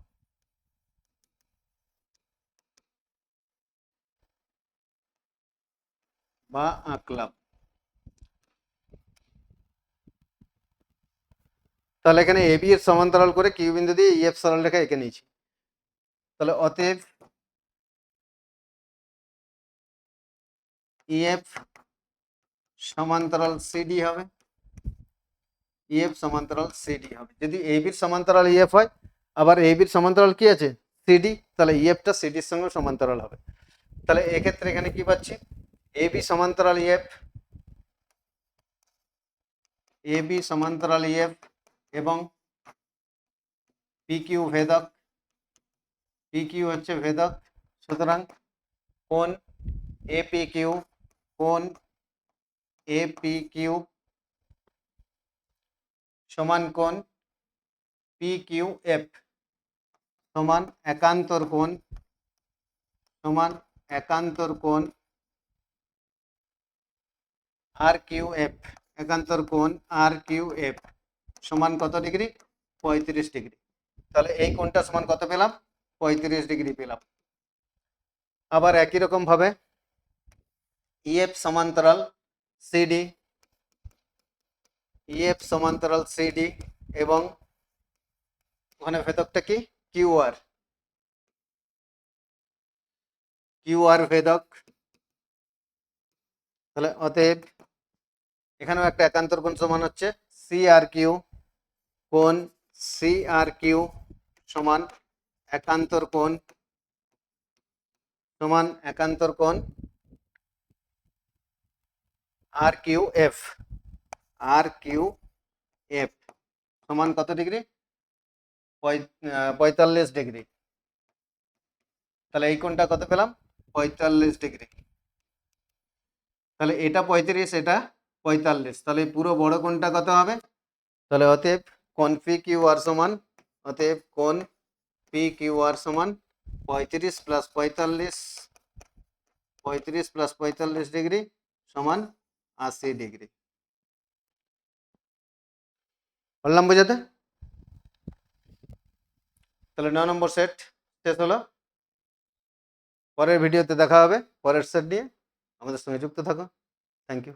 বা আঁকলাম। তাহলে এখানে এবি এর সমান্তরাল করে কিউ বিন্দু দিয়ে ইএফ সরলরেখা এঁকে নিয়েছি। তাহলে অতএব ইএফ সমান্তরাল সিডি হবে, ইএফ সমান্তরাল সিডি হবে। যদি এবির সমান্তরাল ইএফ হয়, আবার এবির সমান্তরাল কি আছে, সিডি, তাহলে ইএফটা সিডির সঙ্গে সমান্তরাল হবে। তাহলে এক্ষেত্রে এখানে কি পাচ্ছি, এবি সমান্তরাল ইএফ, এবি সমান্তরাল ইএফ এবং পি কিউ ভেদক, পি কিউ হচ্ছে ভেদক, সুতরাং কোণ এপি কিউ, কোণ এপি কিউ সমান কোণ পি কিউ এফ সমান একান্তর কোণ, সমান একান্তর কোণ আর কিউ এফ, একান্তর কোণ আর কিউ এফ সমান কত ডিগ্রি, 35 ডিগ্রি। তাহলে এই কোণটা সমান কত পেলাম, 35 ডিগ্রি পেলাম। আবার একই রকম ভাবে ইএফ সমান্তরাল সিডি, ইএফ সমান্তরাল সিডি এবং ওখানে ভেদকটা কি, কিউআর, কিউআর ভেদক। তাহলে অতএব এখানেও একটা একান্তর কোণ সমান হচ্ছে সি আর কিউ, কোণ সি আর কিউ সমান একান্তর কোণ, সমান একান্তর কোণ আর কিউ এফ, আর কিউ এফ সমান কত ডিগ্রি, 45 ডিগ্রি। তাহলে এই কোণটা কত পেলাম, 45 ডিগ্রি। তাহলে এটা 35, এটা 45, তাহলে পুরো বড় কোণটা কত হবে, তাহলে অতএব কোণ পি কিউ আর সমান, অতএব কোণ পি কিউ আর সমান 35 প্লাস 45, 35 প্লাস 45 ডিগ্রি সমান 80 ডিগ্রি। বললাম বোঝাতে? তাহলে 9 নম্বর সেট শেষ হলো। পরের ভিডিওতে দেখা হবে পরের সেট নিয়ে, আমাদের সঙ্গে যুক্ত থাকো। Thank you.